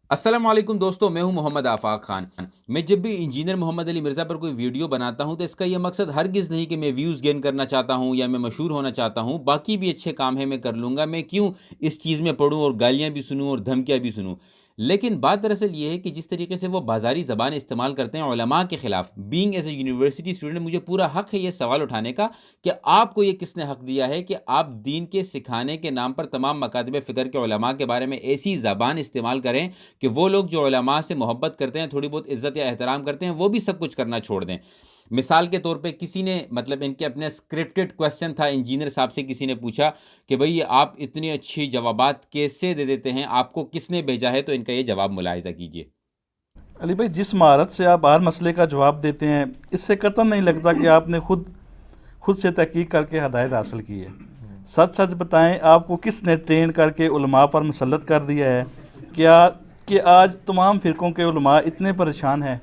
السلام علیکم دوستو، میں ہوں محمد آفاق خان۔ میں جب بھی انجینئر محمد علی مرزا پر کوئی ویڈیو بناتا ہوں تو اس کا یہ مقصد ہرگز نہیں کہ میں ویوز گین کرنا چاہتا ہوں یا میں مشہور ہونا چاہتا ہوں۔ باقی بھی اچھے کام ہیں، میں کر لوں گا، میں کیوں اس چیز میں پڑھوں اور گالیاں بھی سنوں اور دھمکیاں بھی سنوں۔ لیکن بات دراصل یہ ہے کہ جس طریقے سے وہ بازاری زبان استعمال کرتے ہیں علماء کے خلاف، being as a university student مجھے پورا حق ہے یہ سوال اٹھانے کا کہ آپ کو یہ کس نے حق دیا ہے کہ آپ دین کے سکھانے کے نام پر تمام مکاتب فکر کے علماء کے بارے میں ایسی زبان استعمال کریں کہ وہ لوگ جو علماء سے محبت کرتے ہیں، تھوڑی بہت عزت یا احترام کرتے ہیں، وہ بھی سب کچھ کرنا چھوڑ دیں۔ مثال کے طور پہ کسی نے ان کے اپنے اسکرپٹڈ کویسچن تھا، انجینئر صاحب سے کسی نے پوچھا کہ بھئی آپ اتنی اچھی جوابات کیسے دے دیتے ہیں، آپ کو کس نے بھیجا ہے؟ تو ان کا یہ جواب ملاحظہ کیجئے۔ علی بھائی، جس مہارت سے آپ ہر مسئلے کا جواب دیتے ہیں، اس سے قطعاً نہیں لگتا کہ آپ نے خود سے تحقیق کر کے ہدایت حاصل کی ہے۔ سچ سچ بتائیں، آپ کو کس نے ٹرین کر کے علماء پر مسلط کر دیا ہے کہ آج تمام فرقوں کے علماء اتنے پریشان ہیں؟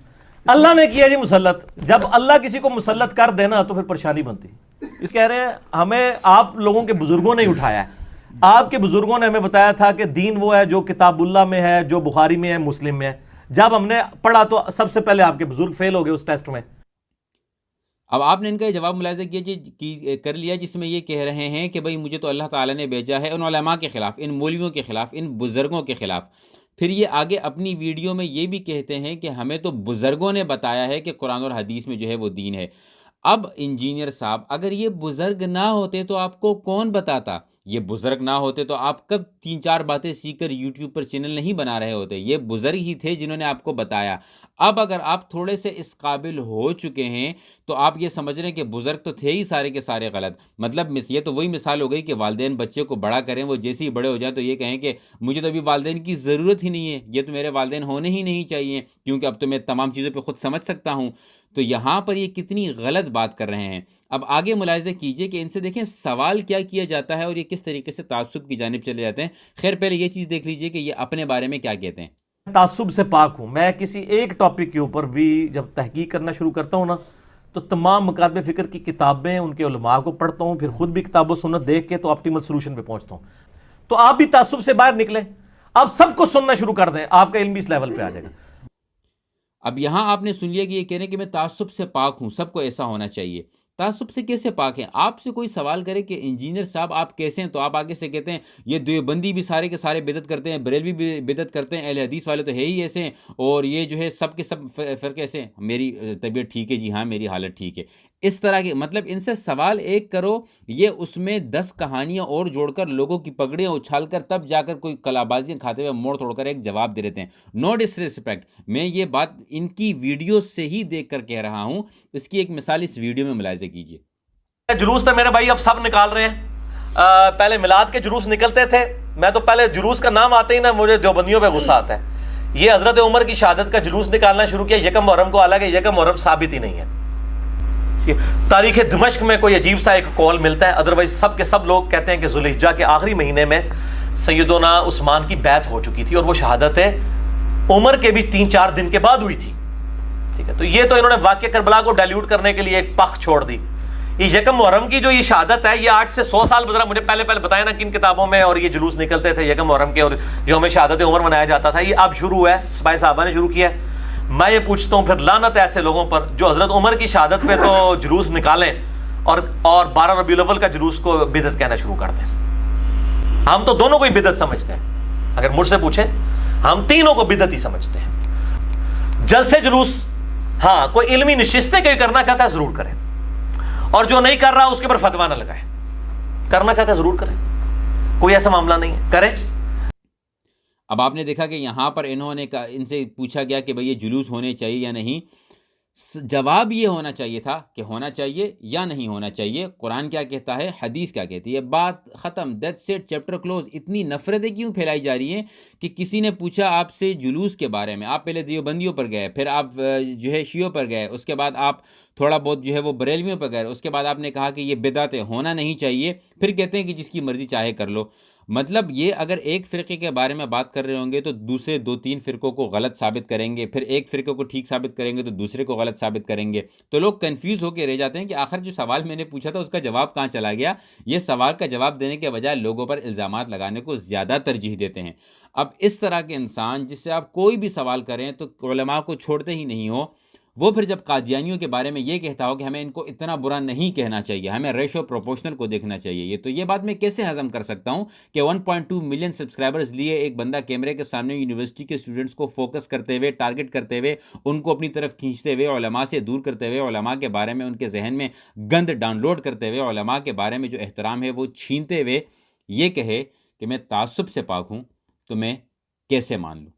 اللہ نے کیا جی مسلط۔ جب اللہ کسی کو مسلط کر دینا تو پھر پریشانی بنتی۔ اس کہہ رہے ہیں ہمیں آپ لوگوں کے بزرگوں نے اٹھایا ہے۔ آپ کے بزرگوں نے ہمیں بتایا تھا کہ دین وہ ہے جو کتاب اللہ میں ہے، جو بخاری میں ہے، مسلم میں ہے۔ جب ہم نے پڑھا تو سب سے پہلے آپ کے بزرگ فیل ہو گئے اس ٹیسٹ میں۔ اب آپ نے ان کا یہ جواب ملاحظہ کر لیا جس میں یہ کہہ رہے ہیں کہ بھئی مجھے تو اللہ تعالیٰ نے بھیجا ہے ان علماء کے خلاف، ان مولویوں کے خلاف، ان بزرگوں کے خلاف۔ پھر یہ آگے اپنی ویڈیو میں یہ بھی کہتے ہیں کہ ہمیں تو بزرگوں نے بتایا ہے کہ قرآن اور حدیث میں جو ہے وہ دین ہے۔ اب انجینئر صاحب، اگر یہ بزرگ نہ ہوتے تو آپ کو کون بتاتا؟ یہ بزرگ نہ ہوتے تو آپ کب 3-4 باتیں سیکھ کر یوٹیوب پر چینل نہیں بنا رہے ہوتے؟ یہ بزرگ ہی تھے جنہوں نے آپ کو بتایا۔ اب اگر آپ تھوڑے سے اس قابل ہو چکے ہیں تو آپ یہ سمجھ رہے ہیں کہ بزرگ تو تھے ہی سارے کے سارے غلط۔ مطلب یہ تو وہی مثال ہو گئی کہ والدین بچے کو بڑا کریں، وہ جیسے ہی بڑے ہو جائیں تو یہ کہیں کہ مجھے تو ابھی والدین کی ضرورت ہی نہیں ہے، یہ تو میرے والدین ہونے ہی نہیں چاہیے کیونکہ اب تو میں تمام چیزوں پہ خود سمجھ سکتا ہوں۔ تو یہاں پر یہ کتنی غلط بات کر رہے ہیں۔ اب آگے ملاحظہ کیجئے کہ ان سے دیکھیں سوال کیا جاتا ہے اور یہ کس طریقے سے تعصب کی جانب چلے جاتے ہیں۔ خیر پہلے یہ چیز دیکھ لیجئے کہ یہ اپنے بارے میں کیا کہتے ہیں۔ تعصب سے پاک ہوں۔ میں کسی ایک ٹاپک کے اوپر بھی جب تحقیق کرنا شروع کرتا ہوں نا تو تمام مکاتب فکر کی کتابیں، ان کے علماء کو پڑھتا ہوں، پھر خود بھی کتاب و سنت دیکھ کے تو آپٹیمل سلوشن پہ پہنچتا ہوں۔ تو آپ بھی تعصب سے باہر نکلیں، آپ سب کو سننا شروع کر دیں، آپ کا علم بھی اس لیول پہ آ جائے گا۔ اب یہاں آپ نے سن لیا کہ یہ کہہ رہے ہیں کہ میں تعصب سے پاک ہوں، سب کو ایسا ہونا چاہیے۔ تعصب سے کیسے پاک ہیں؟ آپ سے کوئی سوال کرے کہ انجینئر صاحب آپ کیسے ہیں تو آپ آگے سے کہتے ہیں یہ دیوبندی بھی سارے کے سارے بدعت کرتے ہیں، بریلوی بھی بدعت کرتے ہیں، اہل حدیث والے تو ہے ہی ایسے ہیں، اور یہ جو ہے سب کے سب فرقے ایسے ہیں۔ میری طبیعت ٹھیک ہے جی ہاں، میری حالت ٹھیک ہے۔ اس طرح کے مطلب ان سے سوال ایک کرو، یہ اس میں 10 کہانیاں اور جوڑ کر لوگوں کی پگڑیاں اچھال کر تب جا کر کوئی کلابازیاں کھاتے ہوئے موڑ توڑ کر ایک جواب دے دیتے ہیں۔ نو ڈس ریسپیکٹ، میں یہ بات ان کی ویڈیو سے ہی دیکھ کر کہہ رہا ہوں۔ اس کی ایک مثال اس ویڈیو میں ملاحظہ کیجیے۔ جلوس تو میرے بھائی اب سب نکال رہے ہیں۔ پہلے میلاد کے جلوس نکلتے تھے، میں تو پہلے جلوس کا نام آتے ہی نا مجھے دیوبندیوں پہ غصہ آتا ہے۔ یہ حضرت عمر کی شہادت کا جلوس نکالنا شروع کیا یکم محرم کو، حالانکہ یکم محرم ثابت ہی نہیں ہے۔ تاریخ دمشق میں کوئی عجیب سا ایک قول ملتا ہے، ادروائز سب کے سب لوگ کہتے ہیں کہ ذوالحجہ کے آخری مہینے میں سیدنا عثمان کی بیعت ہو چکی تھی اور وہ شہادت عمر کے بھی 3-4 دن کے بعد ہوئی تھی۔ ٹھیک ہے، تو یہ تو انہوں نے واقعہ کربلا کو ڈائلیوٹ کرنے کے لیے ایک پخ چھوڑ دی۔ یہ یکم محرم کی جو یہ شہادت ہے، یہ 8 سے 100 سال گزرا، مجھے پہلے بتایا نا کن کتابوں میں اور یہ جلوس نکلتے تھے یکم محرم کے اور جو ہمیں شہادت عمر منایا جاتا تھا، یہ اب شروع ہے، سپاہی صحابہ نے شروع کیا ہے۔ میں یہ پوچھتا ہوں پھر لعنت ایسے لوگوں پر جو حضرت عمر کی شہادت پہ تو جلوس نکالیں اور 12 ربیع الاول کا جلوس کو بدعت کہنا شروع کر دیں۔ ہم تو دونوں کو ہی بدعت سمجھتے ہیں، اگر مجھ سے پوچھیں ہم تینوں کو بدعت ہی سمجھتے ہیں۔ جلسے جلوس ہاں کوئی علمی نشستیں کوئی کرنا چاہتا ہے ضرور کریں، اور جو نہیں کر رہا اس کے پر فتویٰ نہ لگائے۔ کرنا چاہتا ہے ضرور کریں، کوئی ایسا معاملہ نہیں ہے، کریں۔ اب آپ نے دیکھا کہ یہاں پر انہوں نے ان سے پوچھا گیا کہ بھئی یہ جلوس ہونے چاہیے یا نہیں۔ جواب یہ ہونا چاہیے تھا کہ ہونا چاہیے یا نہیں ہونا چاہیے، قرآن کیا کہتا ہے، حدیث کیا کہتی ہے، بات ختم، دیٹس اٹ، چیپٹر کلوز۔ اتنی نفرتیں کیوں پھیلائی جا رہی ہیں کہ کسی نے پوچھا آپ سے جلوس کے بارے میں، آپ پہلے دیوبندیوں پر گئے، پھر آپ جو ہے شیعوں پر گئے، اس کے بعد آپ تھوڑا بہت جو ہے وہ بریلویوں پر گئے، اس کے بعد آپ نے کہا کہ یہ بدعت ہونا نہیں چاہیے، پھر کہتے ہیں کہ جس کی مرضی چاہے کر لو۔ مطلب یہ اگر ایک فرقے کے بارے میں بات کر رہے ہوں گے تو دوسرے 2-3 فرقوں کو غلط ثابت کریں گے، پھر ایک فرقے کو ٹھیک ثابت کریں گے تو دوسرے کو غلط ثابت کریں گے، تو لوگ کنفیوز ہو کے رہ جاتے ہیں کہ آخر جو سوال میں نے پوچھا تھا اس کا جواب کہاں چلا گیا۔ یہ سوال کا جواب دینے کے بجائے لوگوں پر الزامات لگانے کو زیادہ ترجیح دیتے ہیں۔ اب اس طرح کے انسان جس سے آپ کوئی بھی سوال کریں تو علماء کو چھوڑتے ہی نہیں ہو، وہ پھر جب قادیانیوں کے بارے میں یہ کہتا ہو کہ ہمیں ان کو اتنا برا نہیں کہنا چاہیے، ہمیں ریشو پروپورشنل کو دیکھنا چاہیے، تو یہ بات میں کیسے ہضم کر سکتا ہوں کہ 1.2 ملین سبسکرائبرز لیے ایک بندہ کیمرے کے سامنے یونیورسٹی کے اسٹوڈنٹس کو فوکس کرتے ہوئے، ٹارگٹ کرتے ہوئے، ان کو اپنی طرف کھینچتے ہوئے، علماء سے دور کرتے ہوئے، علماء کے بارے میں ان کے ذہن میں گند ڈاؤن لوڈ کرتے ہوئے، علماء کے بارے میں جو احترام ہے وہ چھینتے ہوئے یہ کہے کہ میں تعصب سے پاک ہوں، تو میں کیسے مان لوں؟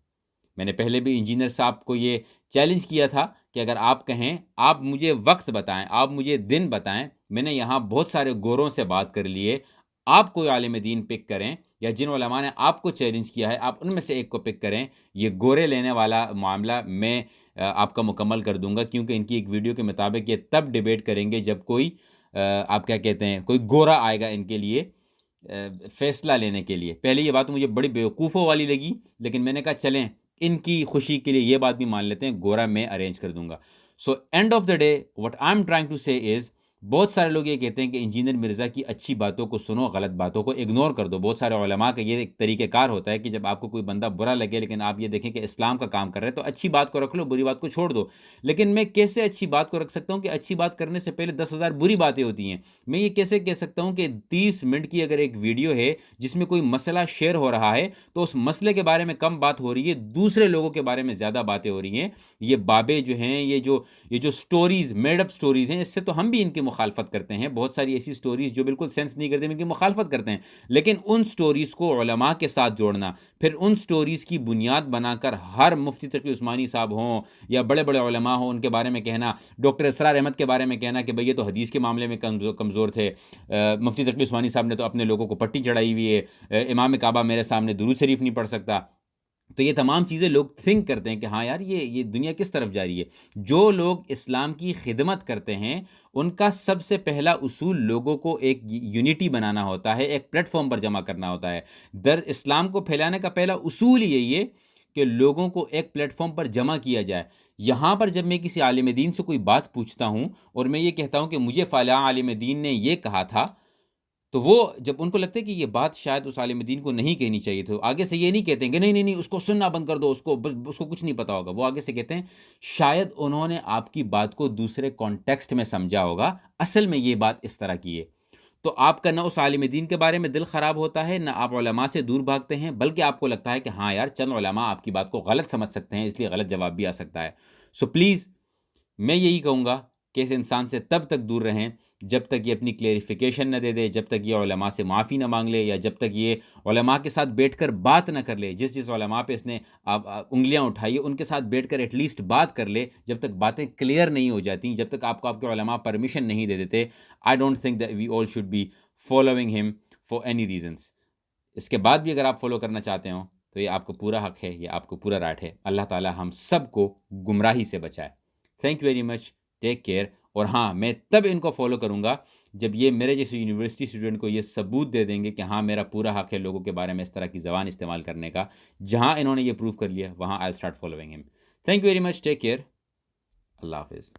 میں نے پہلے بھی انجینئر صاحب کو یہ چیلنج کیا تھا کہ اگر آپ کہیں، آپ مجھے وقت بتائیں، آپ مجھے دن بتائیں، میں نے یہاں بہت سارے گوروں سے بات کر لیے، آپ کوئی عالم دین پک کریں یا جن علماء نے آپ کو چیلنج کیا ہے آپ ان میں سے ایک کو پک کریں، یہ گورے لینے والا معاملہ میں آپ کا مکمل کر دوں گا، کیونکہ ان کی ایک ویڈیو کے مطابق یہ تب ڈیبیٹ کریں گے جب کوئی آپ کیا کہتے ہیں کوئی گورا آئے گا ان کے لیے فیصلہ لینے کے لیے۔ پہلے یہ بات مجھے بڑی بیوقوفوں والی لگی، لیکن میں نے کہا چلیں ان کی خوشی کے لیے یہ بات بھی مان لیتے ہیں، گورا میں ارینج کر دوں گا۔ So end of the day what I am trying to say is, بہت سارے لوگ یہ کہتے ہیں کہ انجینئر مرزا کی اچھی باتوں کو سنو، غلط باتوں کو اگنور کر دو۔ بہت سارے علماء کا یہ ایک طریقہ کار ہوتا ہے کہ جب آپ کو کوئی بندہ برا لگے لیکن آپ یہ دیکھیں کہ اسلام کا کام کر رہے ہیں تو اچھی بات کو رکھ لو، بری بات کو چھوڑ دو۔ لیکن میں کیسے اچھی بات کو رکھ سکتا ہوں کہ اچھی بات کرنے سے پہلے 10,000 بری باتیں ہوتی ہیں؟ میں یہ کیسے کہہ سکتا ہوں کہ 30 منٹ کی اگر ایک ویڈیو ہے جس میں کوئی مسئلہ شیئر ہو رہا ہے تو اس مسئلے کے بارے میں کم بات ہو رہی ہے، دوسرے لوگوں کے بارے میں زیادہ باتیں ہو رہی ہیں؟ یہ بابے جو ہیں، یہ جو سٹوریز، میڈ اپ سٹوریز ہیں، اس سے تو ہم بھی ان کی مخالفت کرتے ہیں۔ بہت ساری ایسی سٹوریز جو بالکل سینس نہیں کرتے، ان کی مخالفت کرتے ہیں، لیکن ان سٹوریز کو علماء کے ساتھ جوڑنا، پھر ان سٹوریز کی بنیاد بنا کر ہر مفتی تقی عثمانی صاحب ہوں یا بڑے بڑے علماء ہوں، ان کے بارے میں کہنا، ڈاکٹر اسرار احمد کے بارے میں کہنا کہ بھئی یہ تو حدیث کے معاملے میں کمزور تھے، مفتی تقی عثمانی صاحب نے تو اپنے لوگوں کو پٹی چڑھائی ہوئی ہے، امام کعبہ میرے سامنے درود شریف نہیں پڑھ سکتا۔ تو یہ تمام چیزیں لوگ تھنک کرتے ہیں کہ ہاں یار یہ دنیا کس طرف جا رہی ہے۔ جو لوگ اسلام کی خدمت کرتے ہیں ان کا سب سے پہلا اصول لوگوں کو ایک یونٹی بنانا ہوتا ہے، ایک پلیٹ فارم پر جمع کرنا ہوتا ہے۔ اسلام کو پھیلانے کا پہلا اصول یہی ہے کہ لوگوں کو ایک پلیٹ فارم پر جمع کیا جائے۔ یہاں پر جب میں کسی عالم دین سے کوئی بات پوچھتا ہوں اور میں یہ کہتا ہوں کہ مجھے فلاں عالم دین نے یہ کہا تھا، تو وہ جب ان کو لگتا ہے کہ یہ بات شاید اس عالم دین کو نہیں کہنی چاہیے تھی، آگے سے یہ نہیں کہتے ہیں کہ نہیں اس کو سننا بند کر دو، اس کو کچھ نہیں پتا ہوگا، وہ آگے سے کہتے ہیں شاید انہوں نے آپ کی بات کو دوسرے کانٹیکسٹ میں سمجھا ہوگا، اصل میں یہ بات اس طرح کی ہے۔ تو آپ کا نہ اس عالم دین کے بارے میں دل خراب ہوتا ہے، نہ آپ علماء سے دور بھاگتے ہیں، بلکہ آپ کو لگتا ہے کہ ہاں یار چند علماء آپ کی بات کو غلط سمجھ سکتے ہیں، اس لیے غلط جواب بھی آ سکتا ہے۔ سو پلیز میں یہی کہوں گا کہ اس انسان سے تب تک دور رہیں جب تک یہ اپنی کلیریفیکیشن نہ دے دے، جب تک یہ علماء سے معافی نہ مانگ لے، یا جب تک یہ علماء کے ساتھ بیٹھ کر بات نہ کر لے۔ جس علماء پہ اس نے انگلیاں اٹھائی ان کے ساتھ بیٹھ کر ایٹ لیسٹ بات کر لے، جب تک باتیں کلیئر نہیں ہو جاتی، جب تک آپ کے علماء پرمیشن نہیں دے دیتے، I don't think that we all should be following him for any reasons. اس کے بعد بھی اگر آپ فالو کرنا چاہتے ہوں تو یہ آپ کو پورا حق ہے، یہ آپ کو پورا رائٹ ہے۔ اللہ تعالی ہم سب کو گمراہی سے بچائے۔ Thank you very much, take care. اور ہاں، میں تب ان کو فالو کروں گا جب یہ میرے جیسے یونیورسٹی اسٹوڈنٹ کو یہ ثبوت دے دیں گے کہ ہاں میرا پورا حق ہے لوگوں کے بارے میں اس طرح کی زبان استعمال کرنے کا۔ جہاں انہوں نے یہ پروف کر لیا وہاں آئی اسٹارٹ فالوئنگ ہم۔ Thank you very much, take care, اللہ حافظ۔